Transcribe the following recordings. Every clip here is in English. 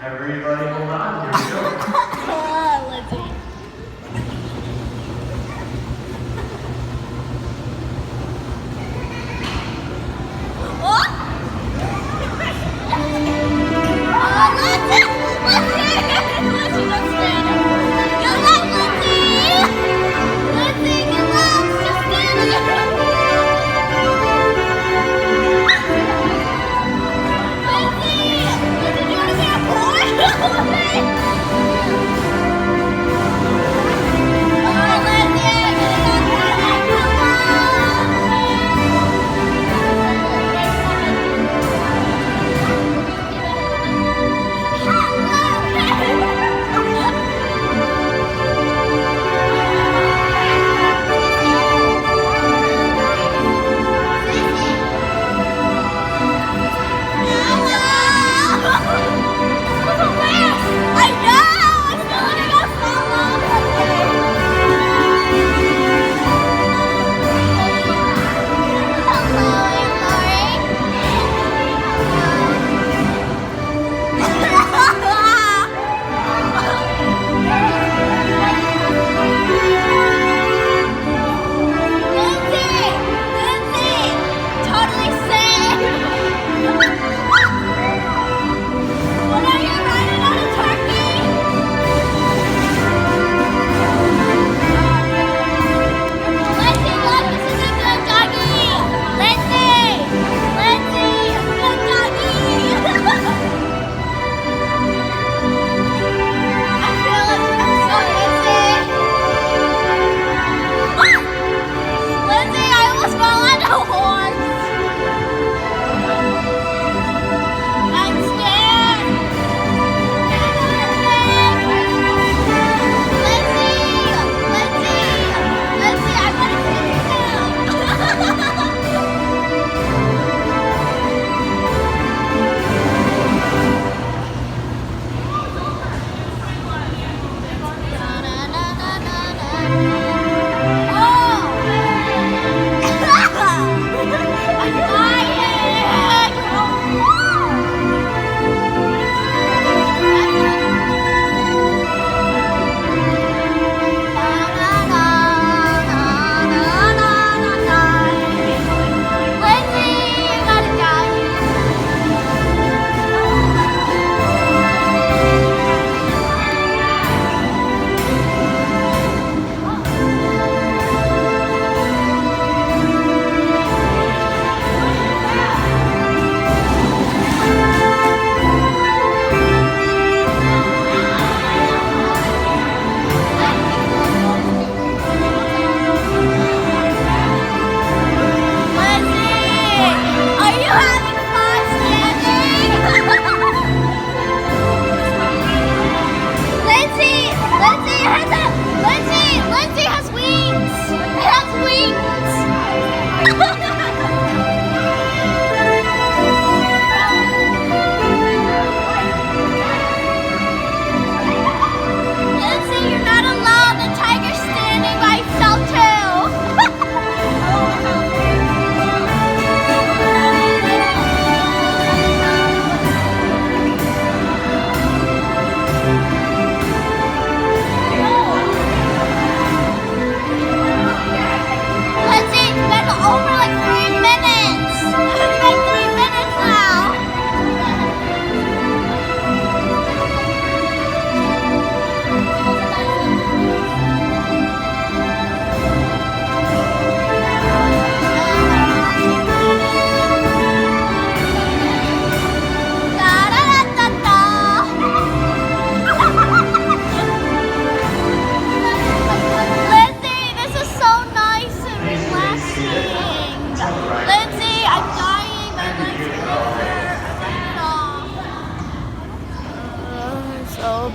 Everybody hold on, here we go. Let's see.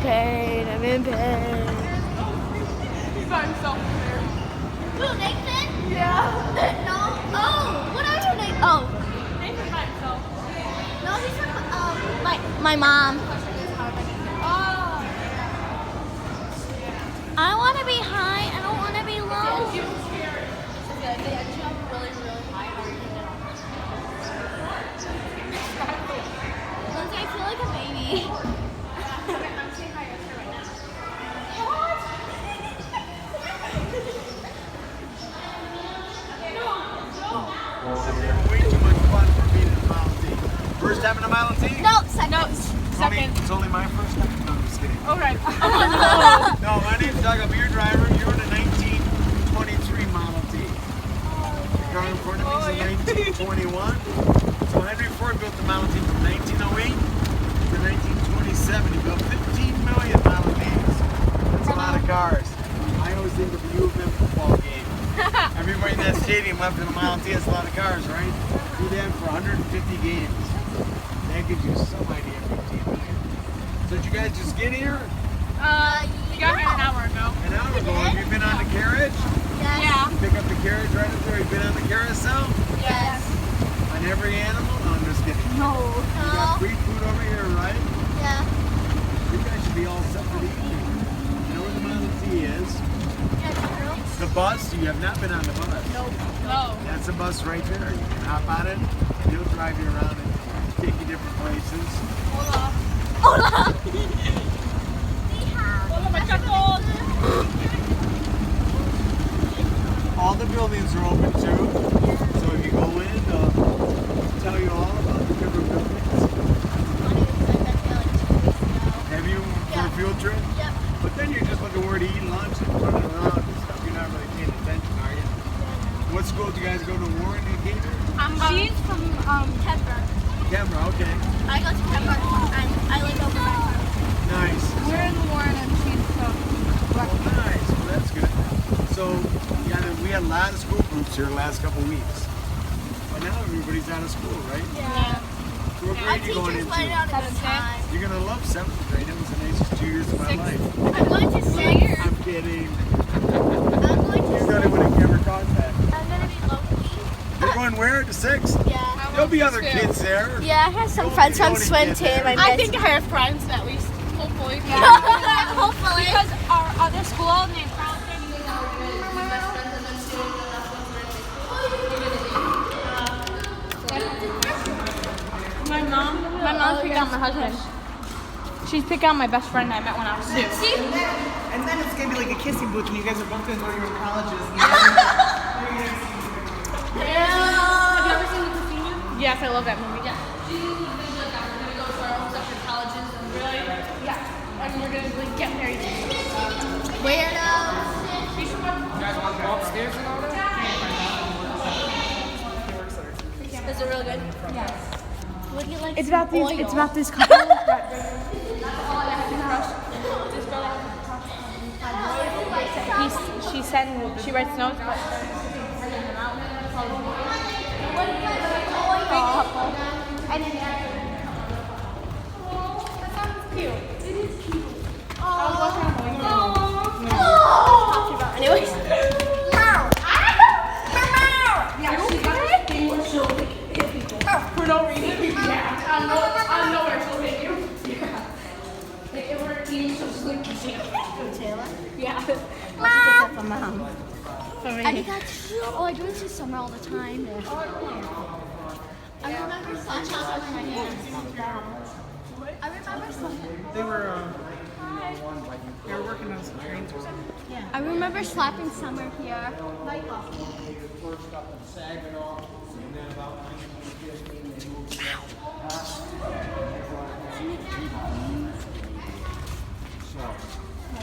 pain. I'm in pain. He's by himself there. Who, Nathan? Yeah. No. Oh, what are you, Nathan? Oh. Nathan's by himself. No, he's from my mom. Oh. I want to be high. I don't want to be low. He was scared. Yeah, they actually have really, really high. How are you doing it? Lindsay, I feel like a baby. second. It's only my first time. No, I'm just kidding. Okay. No, my name's Doug. I'm your driver. You're in a 1923 Model T. The car in front of me is a 1921. So Henry Ford built the Model T from 1908 to 1927. He built 15 million Model Ts. That's a lot of cars. I always think of the U of M football game. Everybody in that stadium left in a Model T. That's a lot of cars, right? Do that for 150 games. That gives you some idea of 15 million. So did you guys just get here? We got here an hour ago. An hour ago. Have you been on the carriage? Yeah. Pick up the carriage right up there. You've been on the carousel? Yes. On every animal? No, I'm just kidding. No. You got free food over here, right? Yeah. You guys should be all set for the evening. You know where the Model T is? The bus? You have not been on the bus. Nope. No. That's a bus right there. You can hop on it. And it'll drive you around and take you different places. Hola. Hola. Hola, machacos. All the buildings are open too. So if you go in, they'll tell you all about the different buildings. Have you for a field trip? Yep. But then you're just looking where to eat lunch and running around and stuff. You're not really paying attention, are you? What school do you guys go to? Warren and Gator? She's from Pembroke. Camera, okay. I go to Pembroke and I live over there. Nice. We're in Warren and she's from Nice. Well, that's good. So, yeah, we had a lot of school groups here the last couple weeks. But now everybody's out of school, right? Yeah. So what Our grade are you going teachers into? went out at a time. You're going to love 7th grade. It was the nicest 2 years of my life. I'm going to six. I'm kidding. I'm going to You thought it would have never caught that. I'm going to be low-key. You're going where? To 6th? Yeah. There'll be other kids there. Yeah, I have some friends from swim team. I think I have friends at least. Hopefully. Hopefully. Because our other school named my mom's picking out my husband. She's picking out my best friend I met when I was 2. And then it's gonna be like a kissing booth, and you guys are both gonna go to your colleges. Have you ever seen the Casino? Yes, I love that movie. Yeah. She's gonna go to our own separate colleges and really, yeah. And we're gonna like get married. Weirdo. Upstairs and all that? Is it real good? Yes. What do you like? It's about these. oil? It's about this couple. She writes notes. But that sounds cute. It is cute. Anyways. For no reason. Yeah. I know where she'll hit you. Yeah. Like if we're eating some sweet Taylor? Yeah. From Mom. I think I do this in summer all the time. I remember slapping summer in my hands. I remember slapping. They were working on some trains or something. Yeah. I remember slapping summer here.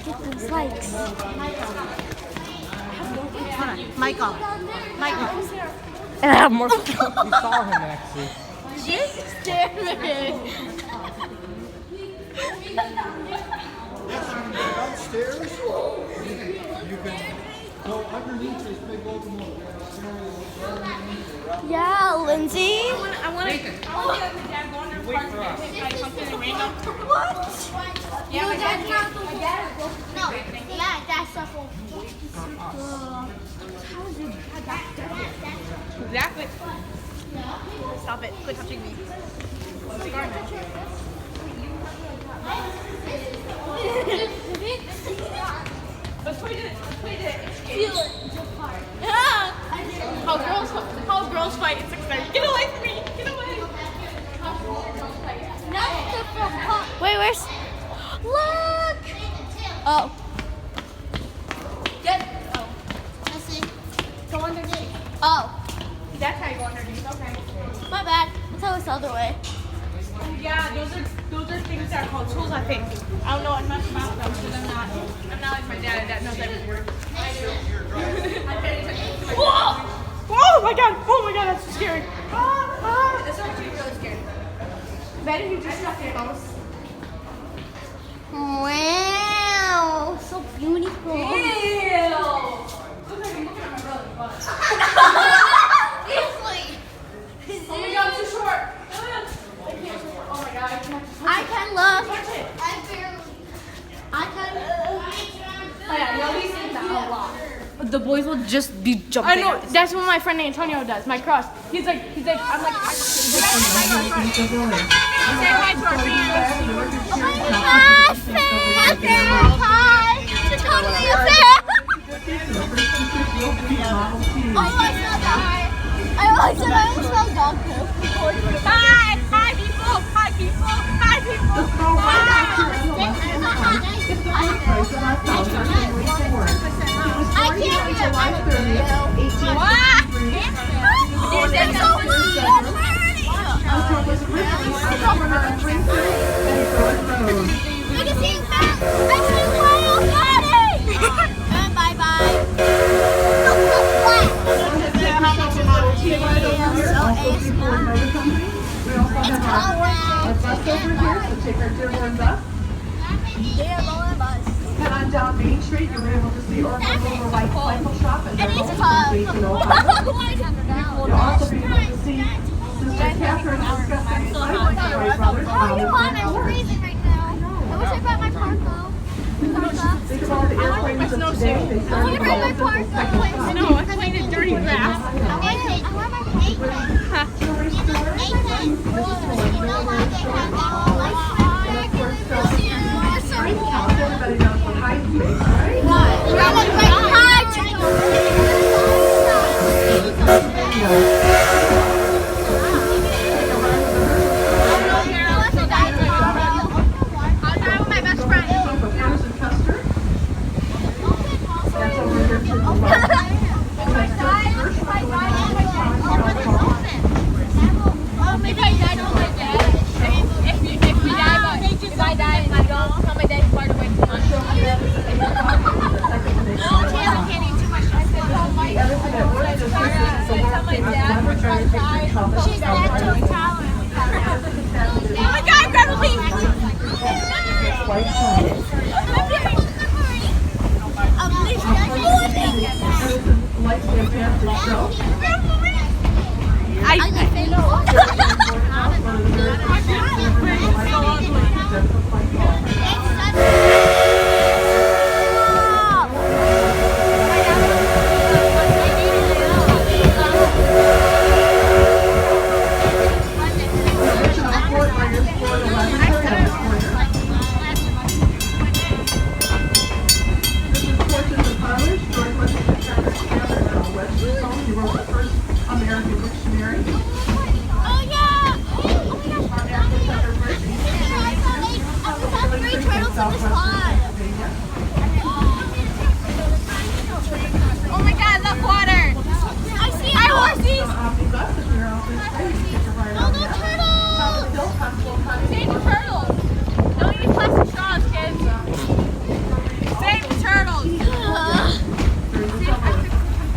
Get those likes. Michael. And I have more. We saw him actually. Just damn it. Upstairs, you can go underneath this big locomotive. Yeah, Lindsay. I want to get my dad going to the park and pick something random. What? Yeah, No, my that's dad. not the No, yeah, that's the whole. How is it? Exactly. Stop it. Quit touching me. Let's play the Feel it. Yeah. How girls fight in 6th grade. Get away from me. Get away. How girls fight. Wait, where's? Look. Oh. Get. Oh. I see. Go underneath. Oh, That's how you go underneath. Okay. my bad. I thought it was the other way. Yeah, those are things that called tools, I think. I don't know much about them because I'm not like my dad. Dad knows every word. I do. Whoa! Oh my god! Oh my god! That's so scary. That's actually really scary. Imagine you just stuck your house. Wow, so beautiful. Ew! Looks like I'm looking at my brother's butt. Seriously. Oh my god, it's too short. Oh my god, I can look. touch it. I can. Oh yeah, you always say that a lot. The boys will just be jumping. I know. That's what my friend Antonio does. My crush. He's like. I'm like. Say hi to our fans. Hi, fan. Hi. Totally a fan. Oh, I smell dog. I almost smell dog poop. Hi people. Hi people. Hi people. I can't be a what? It's so Look at seeing that. I see Kyle got it. Bye-bye. It's called Head on down Main Street, you'll be able to see Orville's little white cycle shop. And It is you'll called. also be able to see Sister Catherine discussing Brothers. Oh, you want? I'm freezing right now. I wish I brought my parka. Think of all the airplanes of today. They I want to started bring my all parka. No, I'm playing in dirty grass. I want my apron. jewelry stores. Everybody knows what high space, right? I'll drive with my best friend. Bananas and custard. That's over here to the left. If I die, don't let dad. If we die, but if I die and you don't tell my dad you part away too much. I can't eat too much. I said, tell my dad. Tell my dad if I die. She's lactose intolerant. Oh my god, grab a leaf. White side. Light fantastic show. American dictionary. Oh yeah! Oh my gosh! I saw 3 turtles in this pond. Oh my god, look, water. I see Hi, horsies. Omnibus, if you're out this way, you can ride Oh, on no that. turtles! Hill Festival, Save the turtles. Don't use plastic straws, kids. Save the turtles.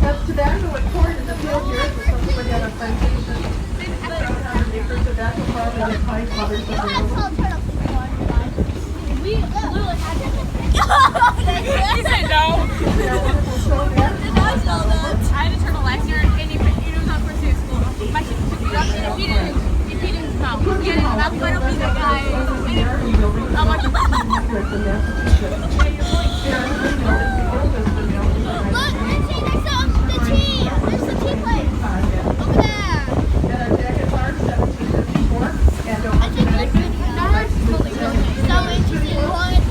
That's tobacco and corn in the field here. So somebody had a plantation. 700 acres of tobacco farm and a pipe, others You of had the some turtles before. We literally had them. He said no. I had a turtle last year, and he was on first day of school. My kid picked it up, and if he didn't come, he didn't come out, but it'll be the guy. I'm like, Look, Lindsay, there's the tea. There's the tea place. Over there. And a jacket bar, 1754. And I think that's so interesting. Wood.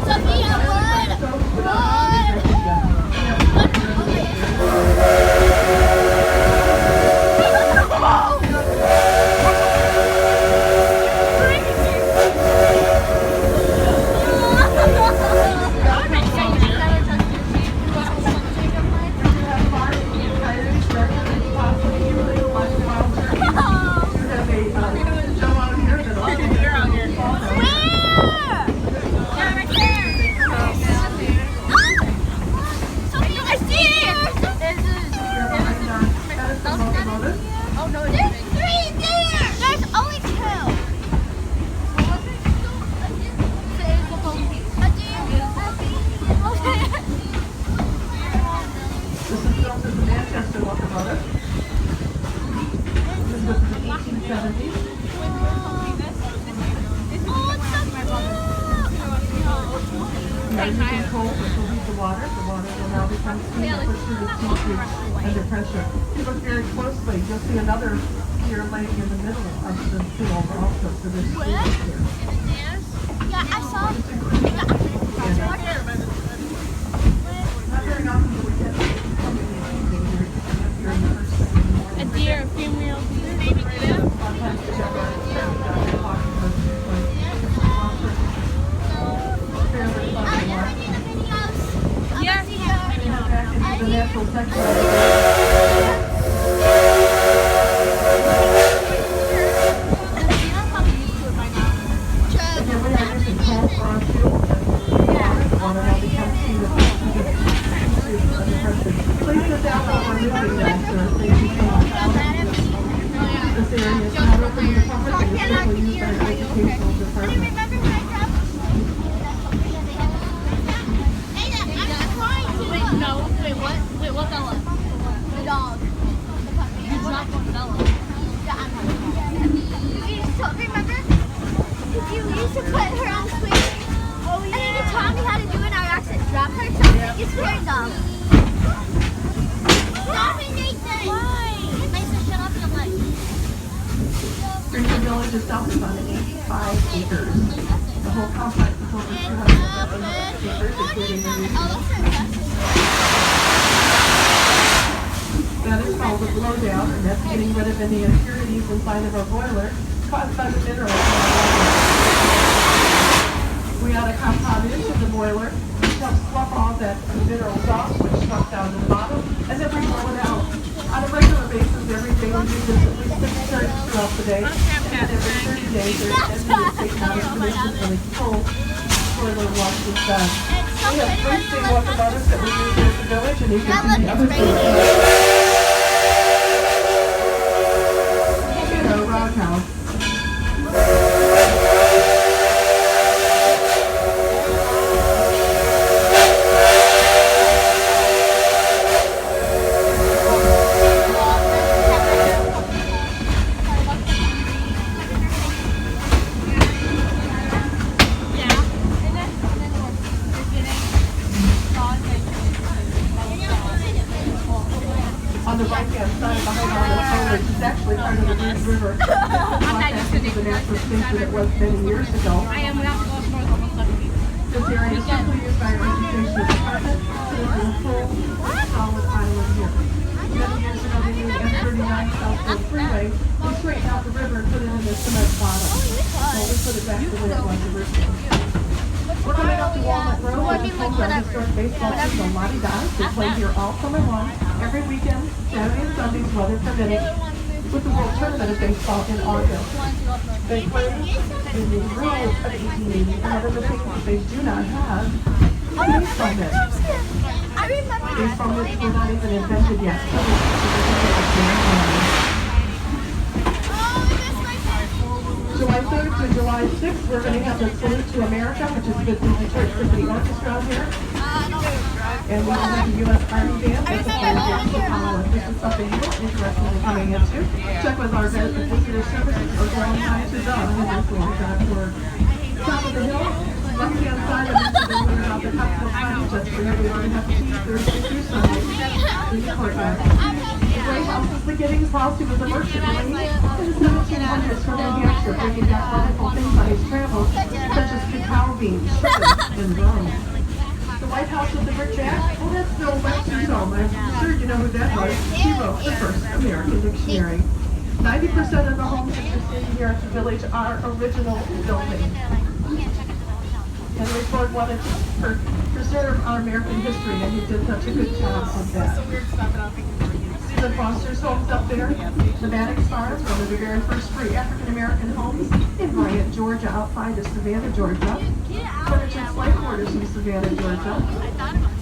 Sophia, wood. Wood. are using coal, which will heat the water. The water will now become steam and push through the steam tube under pressure. If you look very closely, you'll see another pier laying in the middle of the field also. So there's three here. Yeah, I saw. Not very often do we get something in the evening here during the first thing in the morning. A deer, a female deer, baby deer. Sometimes the shepherd is fairly fairly fun to watch. Yes. Back into the natural section. Again, we are using coal for our fuel. The water now becomes steam that pushes through the tube under pressure. Please sit down while we're moving that, sir. Thank you so much. This area is not open to the public and is strictly used by our educational department. Wait, what fella? The dog. He's not one fella. Remember? You used to put her on the swing. Oh, yeah. And then you taught me how to do it and I accidentally dropped her. So it's very dumb. Stop it, Nathan! Why? Nathan, shut up your light. Greenfield Village itself is on 85 acres. The whole complex is over 270 acres, including the new. That is called a blowdown, and that's getting rid of any impurities inside of our boiler caused by the minerals. We add a compound into the boiler, which helps slough all that minerals off, which slough down to the bottom, and then we blow it out. On a regular basis, every day we do this at least 6 times throughout the day. And every 30 days, there's energy taken out of commission and it's full boiler wash is done. We have 3 seawater motors that we use in the village, and you can see the other things. Roadhouse. On the right-hand side behind all the foliage is actually part of the Green River. It's not that into the natural state that it was many years ago. I am not going north almost 7 feet. This area is simply used by our education department. It is a full, solid island here. Many years ago, they used M39 Southfield Freeway. We straightened out the river and put it in the cement bottom. So we put it back the way it was originally. We're coming up to Walnut Road, which is home to our historic baseball team, the Lottie Dots. They play here all summer long, every weekend, Saturday and Sundays, weather permitting, with the World Tournament of Baseball in August. They play in the rules of 1880. Another mistake is they do not have baseball mitts. I remember. Baseball mitts were not even invented yet. So July 3rd to July 6th, we're going to have the Salute to America, which is with the Detroit Symphony Orchestra here. And we will have the U.S. Army Band with the Fire Power. If this is something you're interested in coming into, check with our visitor services or go online to the.org. Top of the hill, left-hand side of this is where about the Capitol Plaza, just for you. We already have to see Thursday through Sunday in the courtyard. The Gray House is the Giddings house. He was a merchant in the 1700s from New Hampshire, bringing back wonderful things on his travels, such as cacao beans, sugar, and rum. The White House with the brick bat? Well, that's Bill Webster's home. I'm sure you know who that was. He wrote the first American dictionary. 90% of the homes that you're seeing here at the village are original buildings. Henry Ford wanted to preserve our American history, and he did such a good job of that. The Foster's homes up there, the Maddox Farms, one of the very first free African-American homes in Bryant, Georgia, outside of Savannah, Georgia. Furniture slave quarters in Savannah, Georgia.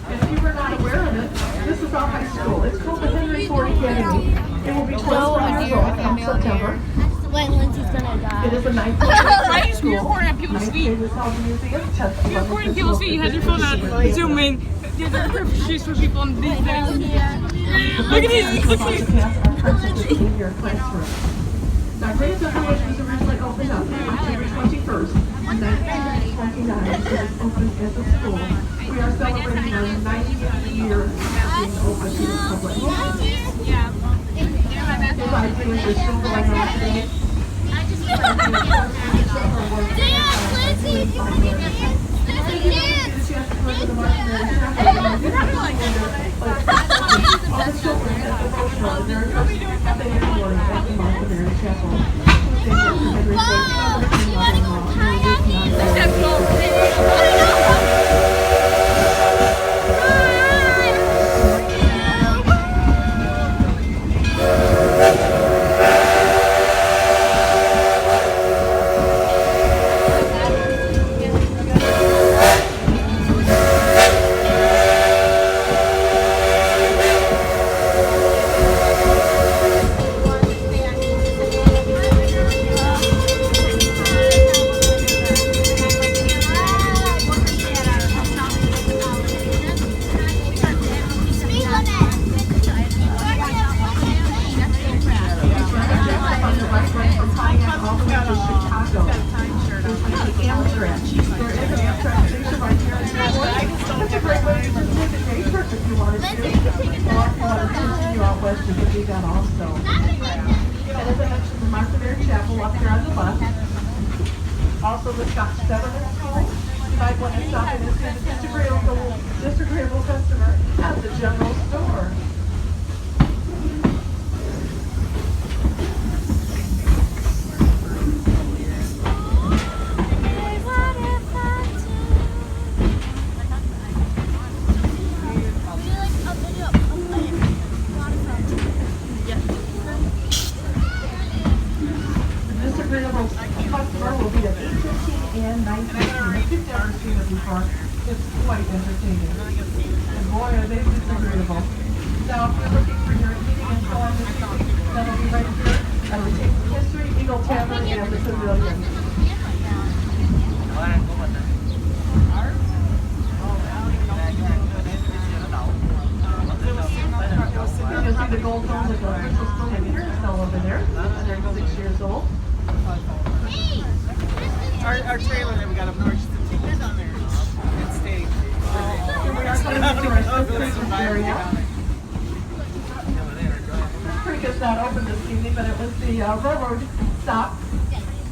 And if you were not aware of it, this is our high school. It's called the Henry Ford Academy. It will be 25 years old come September. When Lindsay's gonna die. It is a 19th Right? You're recording on people's feet. It is held in the museum. You're recording people's feet. You had your phone on. Zoom in. There's a perfect shoes for people on these days. Look at these. Look at these. In your classroom. Now, Greenfield Village was originally opened up on October 21st, 19 1929, it was opened as a school. We are celebrating our 90th year of being open to the public. The libraries are still going on today. Dance, Lindsay! You want to dance? There's a dance! All the children at the devotional, the very first thing in the morning at the Martha Mary Chapel. They went to Henry Ford's Also, the Scotch Government School. You might want to stop in and see the disagreeable customer at the general store. Customer will be at 8:15 and 9:15. If you've never seen it before, it's quite entertaining. And boy, are they disagreeable. Now, if you're looking for your eating and so on this evening, that'll be right here at the Taste of History, Eagle Tavern, and the Pavilion. You'll see the gold phone with the crystal spoon and carousel over there. They're 6 years old. Our trailer that we got up north, just to take this on there and stay. Here we are coming into our Christmas area. Creek is not open this evening, but it was the railroad stop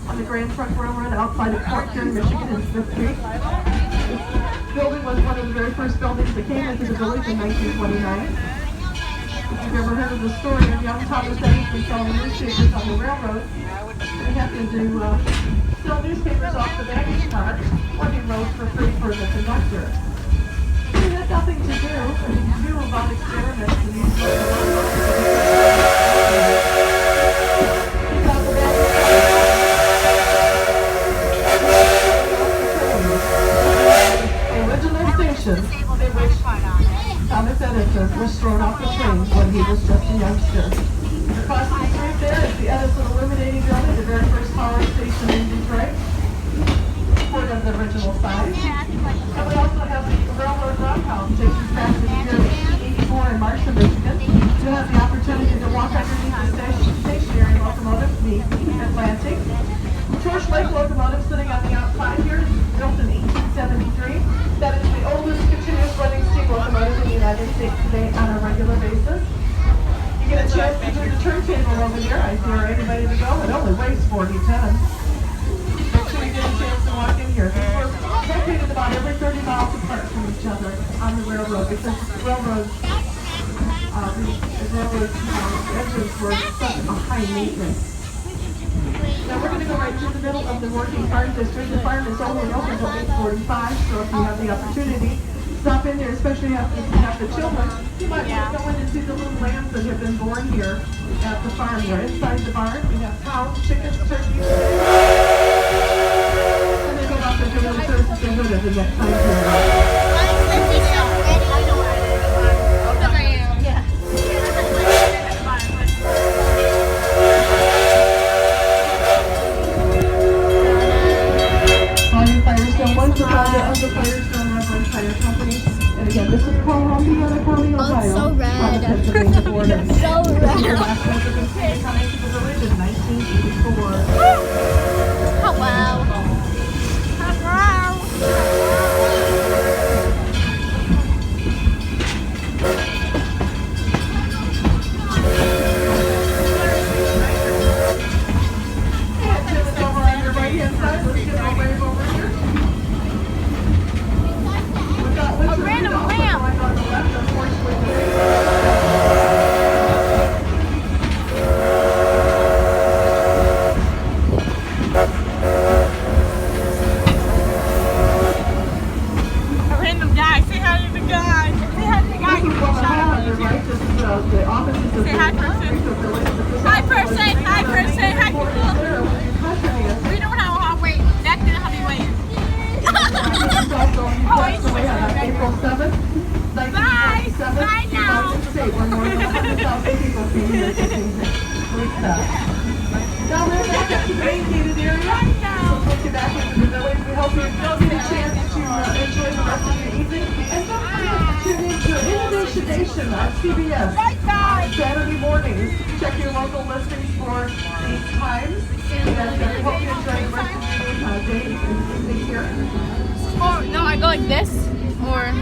on the Grand Trunk Railroad outside of Fort here in Michigan in Smith Creek. This building was one of the very first buildings that came into the village in 1929. If you've ever heard of the story of young Thomas Edison selling newspapers on the railroad, he happened to sell newspapers off the baggage car when he rode for free for the conductor. He had nothing to do, and he knew about experiments and he got the original station in which Thomas Edison was thrown off the train when he was just a youngster. Across the street there is the Edison Illuminating Building, the very first power station in Detroit, sort of the original size. And we also have the Railroad Rockhouse, takes us back to the year 1884 in Marshall, Michigan. You have the opportunity to walk underneath the stationary locomotive, the Atlantic. The Torch Lake locomotive sitting on the outside here, built in 1873. That is the oldest continuous running steam locomotive in the United States today on a regular basis. You get a chance to do the turntable over here. I dare anybody to go. It only weighs 40 tons. Make sure you get a chance to walk in here. We're located about every 30 miles apart from each other on the railroad because the railroad engines were such a high maintenance. Now we're going to go right to the middle of the working farm district. The farm is only open until 8:45, so if you have the opportunity, stop in there, especially if you have the children. You might want to go in and see the little lambs that have been born here at the farm. They're inside the barn. We have cows, chickens, turkeys. And they go out there doing the services they would have in that time period. One's the founder of the Firestone Rubber Tire Company. And again, this is Columbia County, Ohio. Oh, it's so red. On the Pennsylvania border. It's so This is the red. last residency coming to the village in 1984. Oh, wow. thank you for being here. Great stuff. Now we're back at the main gated area. We'll take you back into the village. We hope you get a chance to enjoy the rest of your evening. And don't forget to tune in to Innovation Nation on CBS on Saturday mornings. Check your local listings for these times. And we hope you enjoy the rest of your day and evening here. Oh, no, I go like this, or...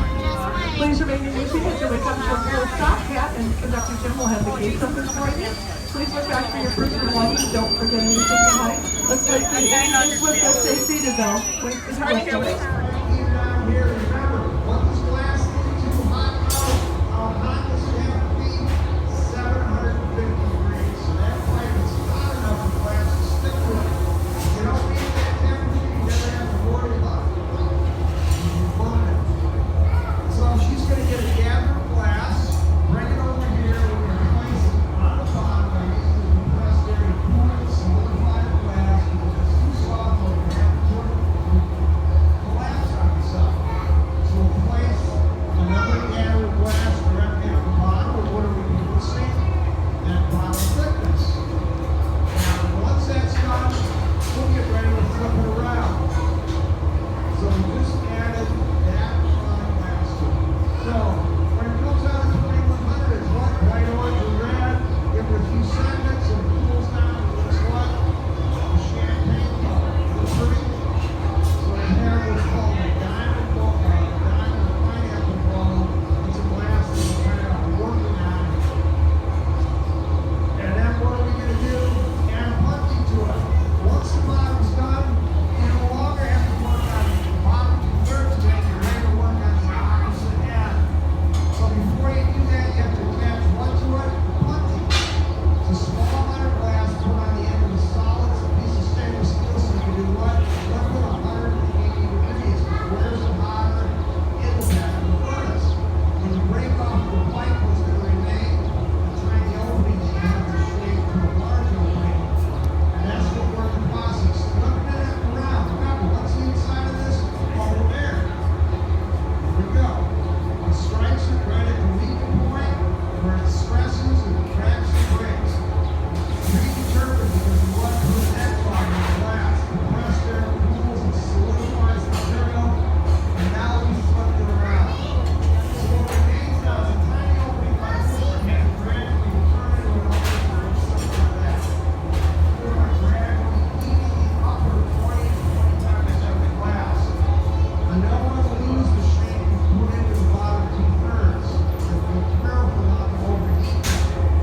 Please remain in your seat until we come to a full stop. Pat and Conductor Jim will have the gates open for you. Please look back for your personal belongings. Don't forget anything behind. Looks like the engines with us. Stay seated though. Wait for the whistle. Down here, remember, what this glass is too hot out, how hot does it have to be? 750 degrees. So that pipe is hot enough for glass to stick to it. You don't need that temperature, you never have to worry about it. You burn it. So she's going to get a gather of glass, bring it over here, we're going to place it on the bottom by using the compressed air to cool it, solidify the glass, because it's too soft over here. Collapse on itself. So we'll place another gather of glass directly at the bottom of what are we using? That bottom thickness. Now once that's done, we'll get ready to flip it around. So we just added that fine glass to it. So when it comes out of 2100, it's what? White, orange, and red. Give it a few seconds and it cools down. It looks what? A champagne color. Looks pretty. So we have what's called a diamond pineapple bottle. It's a glass that we're kind of working on. And then what are we going to do? Add a punchy to it. Once the bottom's done, you no longer have to work on the bottom two-thirds of it. You're ready to work on the opposite end. So before you do that, you have to attach what to it? Punchy. It's a small amount of glass put on the end of the solid. It's a piece of stainless steel so you can do what? Let it 180 degrees. Where's it hotter? It will have the furnace. When you break off the pipe, what's going to remain? The tiny openings you have to shape to a large opening. And that's what we're in the process. Look at it around. Remember, what's the inside of this? Bubble air. Here we go. It strikes it right at the weakening point where it stresses and cracks and breaks. Predetermined because we want to put that far in the glass. Compressed air cools and solidifies the material. And now we flip it around. So what remains now is a tiny opening by the overhead. Gradually turn it into an opening or something like that. We're going to gradually heat the upper 20 times every glass. I don't want to lose the shape we put into the bottom two-thirds. So be careful not to overheat that.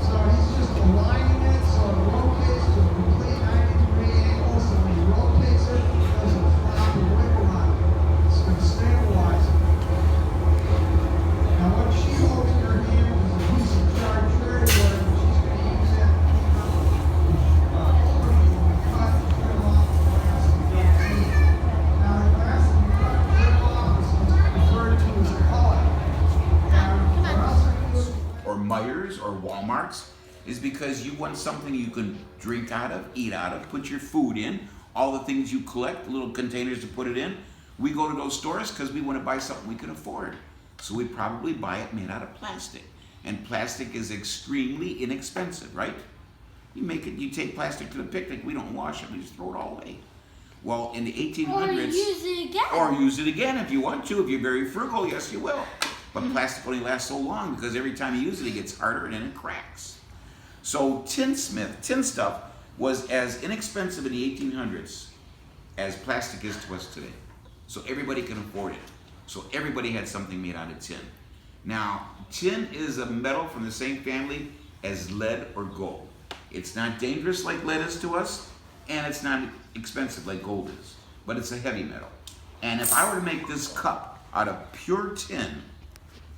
So he's just aligning it so it rotates to a complete 90-degree angle. So when he rotates it, it doesn't flop or wiggle on it. It's going to stabilize it. Now what she holds in her hand is a piece of charcuterie board, and she's going to use that to keep her opening when we cut and trim off the glass and don't eat. Now the glass that we cut and trim off is referred to as a cullet. And for us, or Myers or Walmart's is because you want something you can drink out of, eat out of, put your food in, all the things you collect, little containers to put it in. We go to those stores because we want to buy something we can afford. So we probably buy it made out of plastic. And plastic is extremely inexpensive, right? You take plastic to the picnic, we don't wash it, we just throw it all away. Well, in the 1800s... Or use it again. Or use it again if you want to. If you're very frugal, yes you will. But plastic only lasts so long because every time you use it, it gets harder and then it cracks. So tin stuff was as inexpensive in the 1800s as plastic is to us today. So everybody can afford it. So everybody had something made out of tin. Now, tin is a metal from the same family as lead or gold. It's not dangerous like lead is to us, and it's not expensive like gold is, but it's a heavy metal. And if I were to make this cup out of pure tin,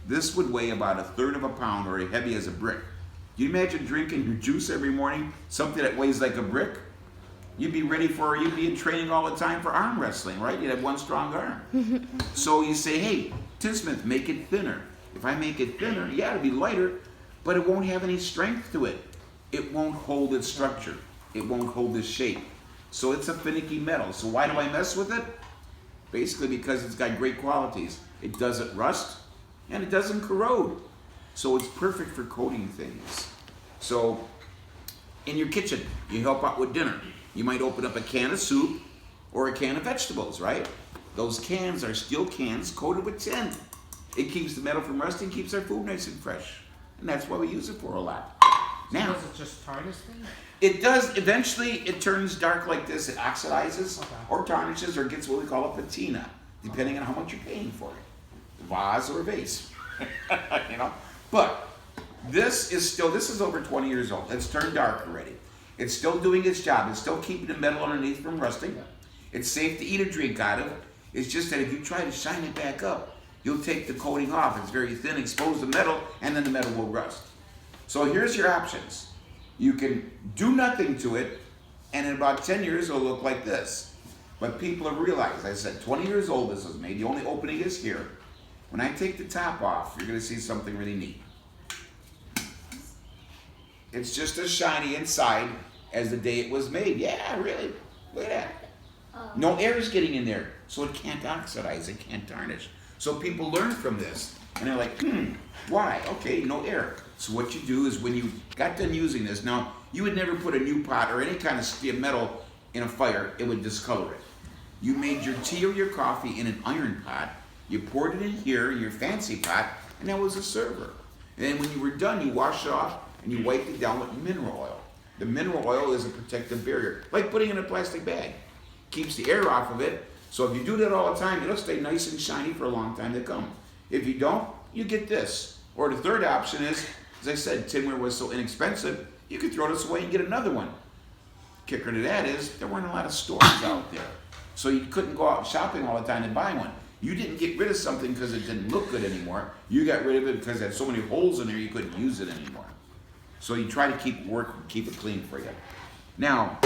this would weigh about 1/3 of a pound or as heavy as a brick. Can you imagine drinking your juice every morning, something that weighs like a brick? You'd be in training all the time for arm wrestling, right? You'd have one strong arm. So you say, hey, tinsmith, make it thinner. If I make it thinner, yeah, it'll be lighter, but it won't have any strength to it. It won't hold its structure. It won't hold its shape. So it's a finicky metal. So why do I mess with it? Basically because it's got great qualities. It doesn't rust and it doesn't corrode. So it's perfect for coating things. So in your kitchen, you help out with dinner. You might open up a can of soup or a can of vegetables, right? Those cans are steel cans coated with tin. It keeps the metal from rusting, keeps our food nice and fresh. And that's why we use it for a lot. Now, Does it just tarnish things? it does, eventually it turns dark like this, it oxidizes Okay. or tarnishes or gets what we call a patina, depending on how much you're paying for it. A vase or a vase, you know? But this is over 20 years old. It's turned dark already. It's still doing its job. It's still keeping the metal underneath from rusting. It's safe to eat or drink out of. It's just that if you try to shine it back up, you'll take the coating off. It's very thin, expose the metal, and then the metal will rust. So here's your options. You can do nothing to it, and in about 10 years, it'll look like this. But people have realized, I said 20 years old this was made, the only opening is here. When I take the top off, you're gonna see something really neat. It's just as shiny inside as the day it was made. Yeah, really, look at that. No air is getting in there, so it can't oxidize, it can't tarnish. So people learn from this, and they're like, why? Okay, no air. So what you do is when you got done using this, now you would never put a new pot or any kind of steel metal in a fire, it would discolor it. You made your tea or your coffee in an iron pot, you poured it in here in your fancy pot, and that was a server. And then when you were done, you washed it off and you wiped it down with mineral oil. The mineral oil is a protective barrier, like putting it in a plastic bag. Keeps the air off of it, so if you do that all the time, it'll stay nice and shiny for a long time to come. If you don't, you get this. Or the third option is, as I said, tinware was so inexpensive, you could throw this away and get another one. Kicker to that is, there weren't a lot of stores out there. So you couldn't go out shopping all the time to buy one. You didn't get rid of something because it didn't look good anymore. You got rid of it because it had so many holes in there you couldn't use it anymore. So you try to keep it clean for you. Now,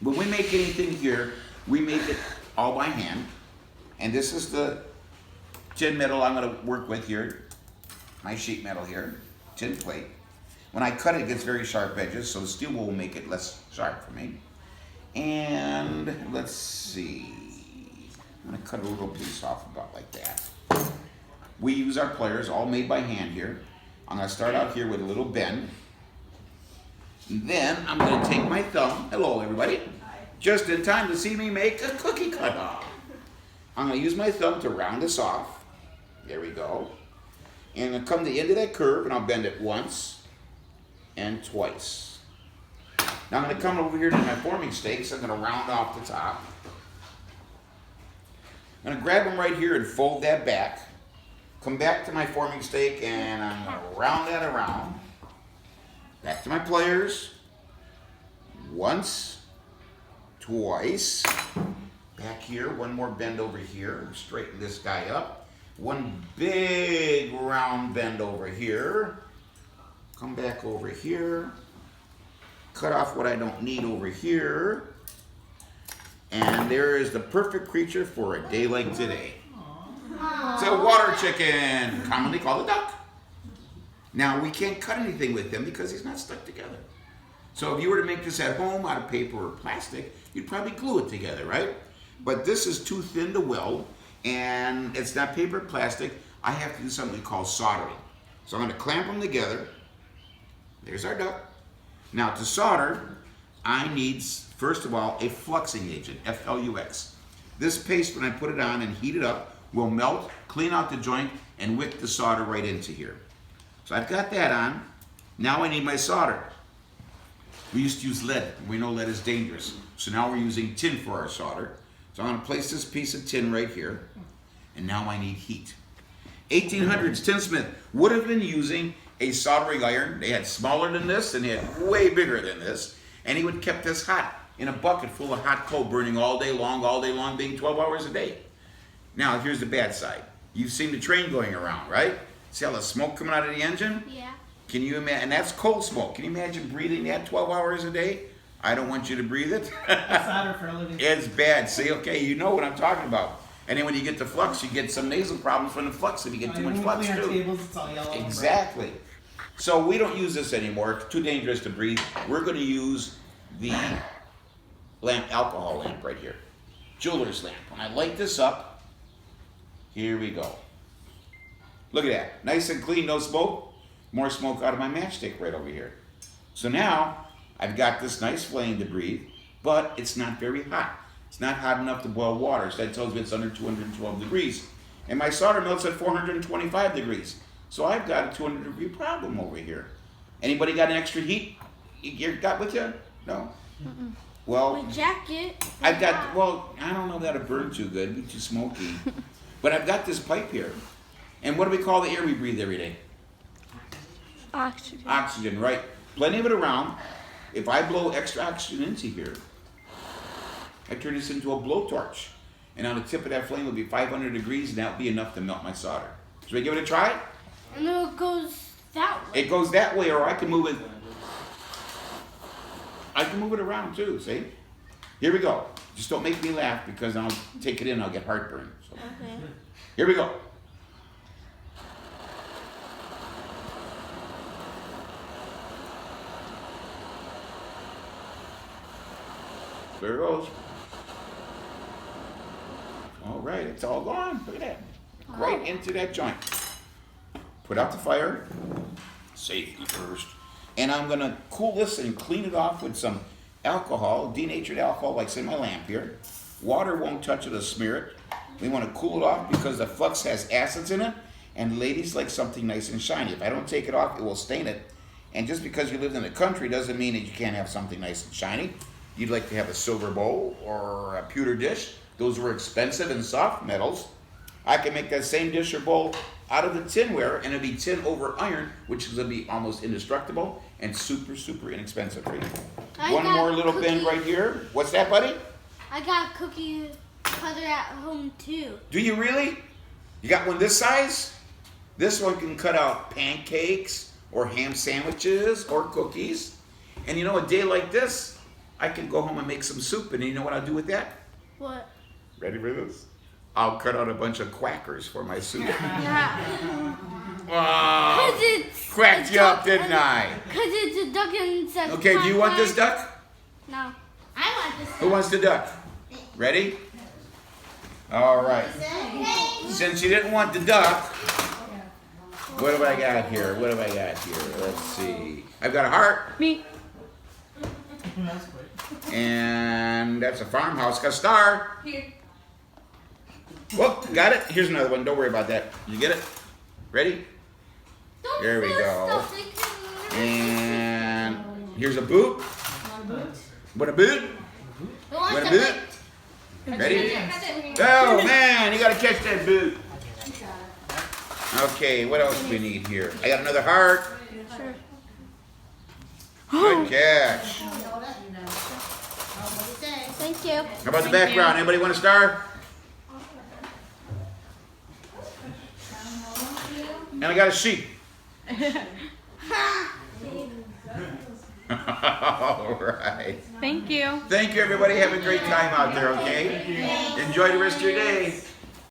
when we make anything here, we make it all by hand. And this is the tin metal I'm going to work with here. My sheet metal here, tin plate. When I cut it, it gets very sharp edges, so the steel will make it less sharp for me. And let's see. I'm going to cut a little piece off about like that. We use our pliers, all made by hand here. I'm going to start out here with a little bend. And then I'm going to take my thumb, hello everybody, just in time to see me make a cookie cutter. I'm going to use my thumb to round this off. There we go. And I'll come to the end of that curve and I'll bend it once and twice. Now I'm going to come over here to my forming stakes. I'm going to round off the top. I'm going to grab them right here and fold that back. Come back to my forming stake and I'm going to round that around. Back to my pliers. Once, twice. Back here, one more bend over here. Straighten this guy up. One big round bend over here. Come back over here. Cut off what I don't need over here. And there is the perfect creature for a day like today. It's a water chicken, commonly called a duck. Now, we can't cut anything with him because he's not stuck together. So if you were to make this at home out of paper or plastic, you'd probably glue it together, right? But this is too thin to weld, and it's not paper or plastic. I have to do something called soldering. So I'm going to clamp them together. There's our duck. Now, to solder, I need, first of all, a fluxing agent, F-L-U-X. This paste, when I put it on and heat it up, will melt, clean out the joint, and wick the solder right into here. So I've got that on. Now I need my solder. We used to use lead. We know lead is dangerous. So now we're using tin for our solder. So I'm going to place this piece of tin right here. And now I need heat. 1800s tinsmith would have been using a soldering iron. They had smaller than this and they had way bigger than this. And he would have kept this hot in a bucket full of hot coal burning all day long, being 12 hours a day. Now here's the bad side. You've seen the train going around, right? See all the smoke coming out of the engine? Yeah. Can you imagine? And that's coal smoke. Can you imagine breathing that 12 hours a day? I don't want you to breathe it. Solder for a living. It's bad. See, okay, you know what I'm talking about. And then when you get the flux, you get some nasal problems from the flux if you get too much flux When we clean our too. tables, it's all yellow. Exactly. So we don't use this anymore. It's too dangerous to breathe. We're going to use the lamp, alcohol lamp right here. Jeweler's lamp. When I light this up, here we go. Look at that. Nice and clean, no smoke. More smoke out of my matchstick right over here. So now, I've got this nice flame to breathe, but it's not very hot. It's not hot enough to boil water, so that tells me it's under 212 degrees. And my solder melts at 425 degrees. So I've got a 200-degree problem over here. Anybody got an extra heat you got with you? No? Well, My jacket. I've got, well, I don't know if that'll burn too good, it'd be too smoky. But I've got this pipe here. And what do we call the air we breathe every day? Oxygen. Oxygen, right. Plenty of it around. If I blow extra oxygen into here, I turn this into a blowtorch. And on the tip of that flame will be 500 degrees, and that'll be enough to melt my solder. Should we give it a try? And then it goes that way. It goes that way, or I can move it. I can move it around too, see? Here we go. Just don't make me laugh, because I'll take it in, I'll get heartburn. So. Okay. Here we go. There it goes. All right, it's all gone. Look at that. Right into that joint. Put out the fire. Safety first. And I'm going to cool this and clean it off with some alcohol, denatured alcohol, like in my lamp here. Water won't touch it or smear it. We want to cool it off because the flux has acids in it, and ladies like something nice and shiny. If I don't take it off, it will stain it. And just because you live in the country doesn't mean that you can't have something nice and shiny. You'd like to have a silver bowl or a pewter dish. Those were expensive and soft metals. I can make that same dish or bowl out of the tinware, and it'll be tin over iron, which is going to be almost indestructible and super, super inexpensive for you. One more little bin right here. What's that, buddy? I got a cookie cutter at home too. Do you really? You got one this size? This one can cut out pancakes or ham sandwiches or cookies. And you know, a day like this, I can go home and make some soup, and you know what I'll do with that? What? Ready for this? I'll cut out a bunch of quackers for my soup. Yeah. Wow. Cracked you up, didn't I? Because it's a duck and it says Okay, do you want this duck? No. I want this Who wants the duck? Ready? All right. Since you didn't want the duck, what have I got here? What have I got here? Let's see. I've got a heart. Me. And that's a farmhouse. Got a star. Here. Whoop, got it. Here's another one. Don't worry about that. You get it? Ready? There we go. And here's a boot. What a boot? What a boot? Ready? Oh man, you gotta catch that boot. Okay, what else do we need here? I got another heart. Sure. Good catch. Thank you. How about the background? Anybody want a star? And I got a sheep. All right. Thank you. Thank you, everybody. Have a great time out there, okay? Enjoy the rest of your day.